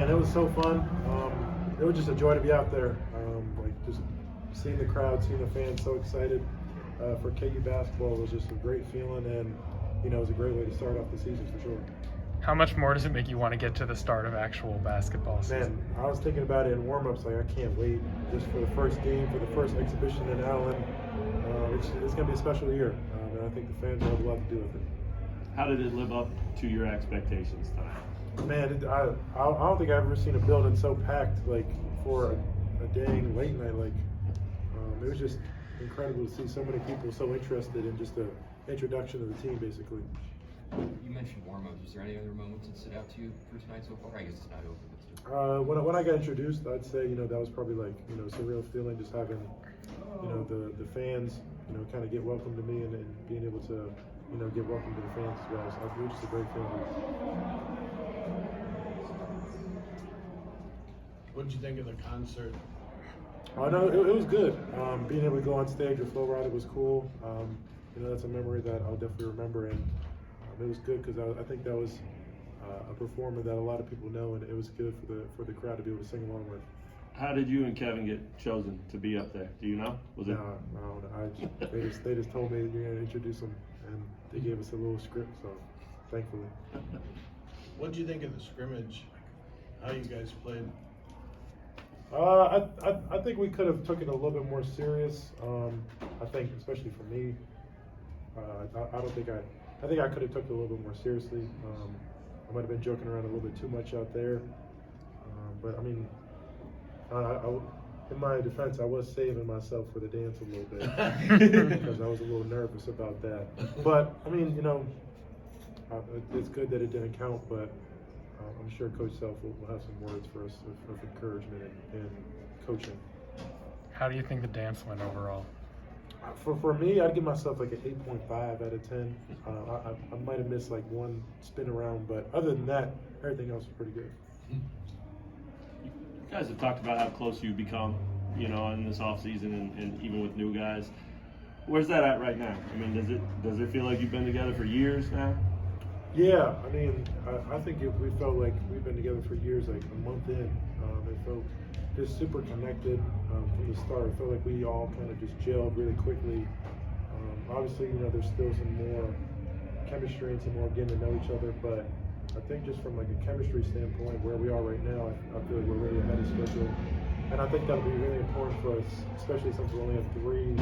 Man, it was so fun. It was just a joy to be out there. Like just seeing the crowd, seeing the fans so excited for KU basketball was just a great feeling, and it was a great way to start off the season for sure. How much more does it make you want to get to the start of actual basketball season? Man, I was thinking about it in warm-ups, like I can't wait just for the first game, for the first exhibition in Allen. It's going to be a special year, and I think the fans will have a lot to do with it. How did it live up to your expectations tonight? Man, I don't think I've ever seen a building so packed, like for a dang late night. Like it was just incredible to see so many people so interested in just the introduction of the team, basically. You mentioned warm-ups. Was there any other moments that stood out to you for tonight so far? I guess it's not over. But still. When I got introduced, I'd say that was probably like a surreal feeling, just having the fans kind of get welcome to me, and being able to get welcome to the fans as well. So it was just a great feeling. What did you think of the concert? Oh no, it was good. Being able to go on stage with Flo Rida was cool. That's a memory that I'll definitely remember, and it was good because I think that was a performer that a lot of people know, and it was good for the crowd to be able to sing along with. How did you and Kevin get chosen to be up there? Do you know? Was it? No. They just told me you're gonna introduce them, and they gave us a little script. So, thankfully. What did you think of the scrimmage? How you guys played? I think we could have took it a little bit more serious. I think, especially for me, I think I could have took it a little bit more seriously. I might have been joking around a little bit too much out there. But I mean, in my defense, I was saving myself for the dance a little bit because I was a little nervous about that. But I mean, it's good that it didn't count. But I'm sure Coach Self will have some words for us of encouragement and coaching. How do you think the dance went overall? For me, I'd give myself like an 8.5 out of 10. I might have missed like one spin around, but other than that, everything else was pretty good. You guys have talked about how close you've become, in this off season and even with new guys. Where's that at right now? I mean, does it feel like you've been together for years now? Yeah, I mean, I think we felt like we've been together for years, like a month in. It felt just super connected from the start. It felt like we all kind of just gelled really quickly. Obviously, there's still some more chemistry and some more getting to know each other, but I think just from like a chemistry standpoint, where we are right now, I feel like we're really ahead of schedule. And I think that'll be really important for us, especially since we only have 3,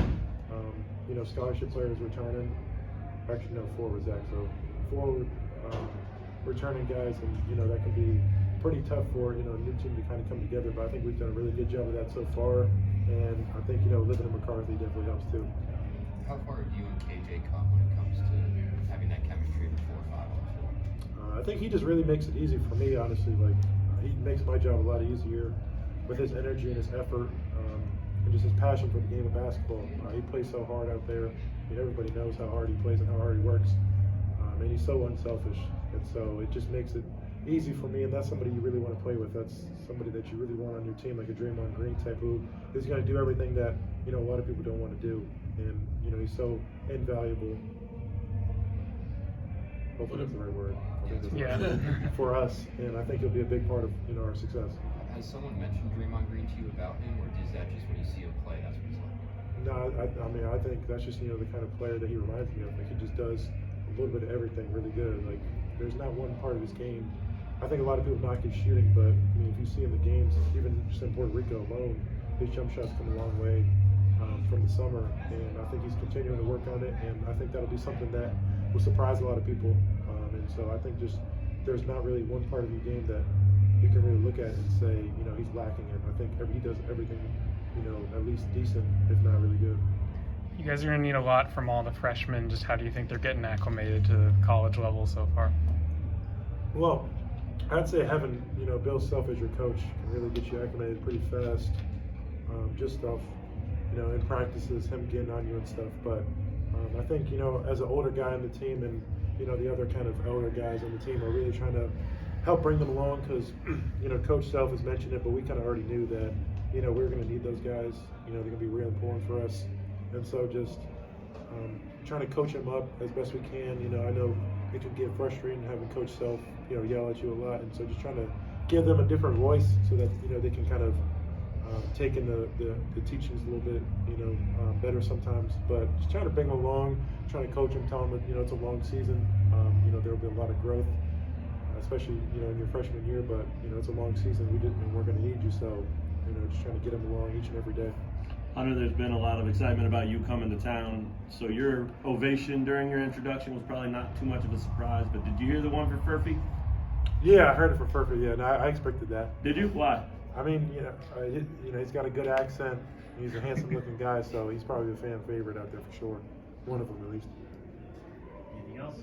scholarship players returning. Actually, no, 4 was Zach, so 4 returning guys, and that can be pretty tough for a new team to kind of come together. But I think we've done a really good job of that so far, and I think living in McCarthy definitely helps too. How far have you and KJ come when it comes to having that chemistry before 5 on 4? I think he just really makes it easy for me, honestly. Like he makes my job a lot easier with his energy and his effort, and just his passion for the game of basketball. He plays so hard out there. Everybody knows how hard he plays and how hard he works. And he's so unselfish, and so it just makes it easy for me, and that's somebody you really want to play with. That's somebody that you really want on your team, like a Draymond Green type, who is going to do everything that a lot of people don't want to do, and he's so invaluable. Hopefully that's the right word. Yeah. For us, and I think he'll be a big part of our success. Has someone mentioned Draymond Green to you about him, or is that just when you see him play, that's what he's like? No, I mean I think that's just the kind of player that he reminds me of. Like he just does a little bit of everything really good. Like there's not one part of his game. I think a lot of people knock his shooting, but I mean if you see in the games, even just in Puerto Rico alone, his jump shots come a long way from the summer, and I think he's continuing to work on it, and I think that'll be something that will surprise a lot of people. And so I think just there's not really one part of your game that you can really look at and say he's lacking in. I think he does everything at least decent, if not really good. You guys are going to need a lot from all the freshmen. Just how do you think they're getting acclimated to the college level so far? Well, I'd say having Bill Self as your coach can really get you acclimated pretty fast. Just off in practices, him getting on you and stuff. But I think as an older guy on the team, and the other kind of elder guys on the team are really trying to help bring them along, because Coach Self has mentioned it, but we kind of already knew that we're going to need those guys. They're going to be real important for us. And so just trying to coach him up as best we can. I know it can get frustrating having Coach Self, yell at you a lot. And so just trying to give them a different voice so that they can kind of take in the teachings a little bit better sometimes. But just trying to bring them along, trying to coach them, tell them that it's a long season. There will be a lot of growth, especially in your freshman year. But it's a long season. We're going to need you. So just trying to get them along each and every day. Hunter, there's been a lot of excitement about you coming to town. So your ovation during your introduction was probably not too much of a surprise. But did you hear the one for Furphy? Yeah, I heard it for Furphy. Yeah, no, I expected that. Did you? Why? I mean, he's got a good accent. He's a handsome-looking guy, so he's probably a fan favorite out there for sure. One of them, at least. Anything else?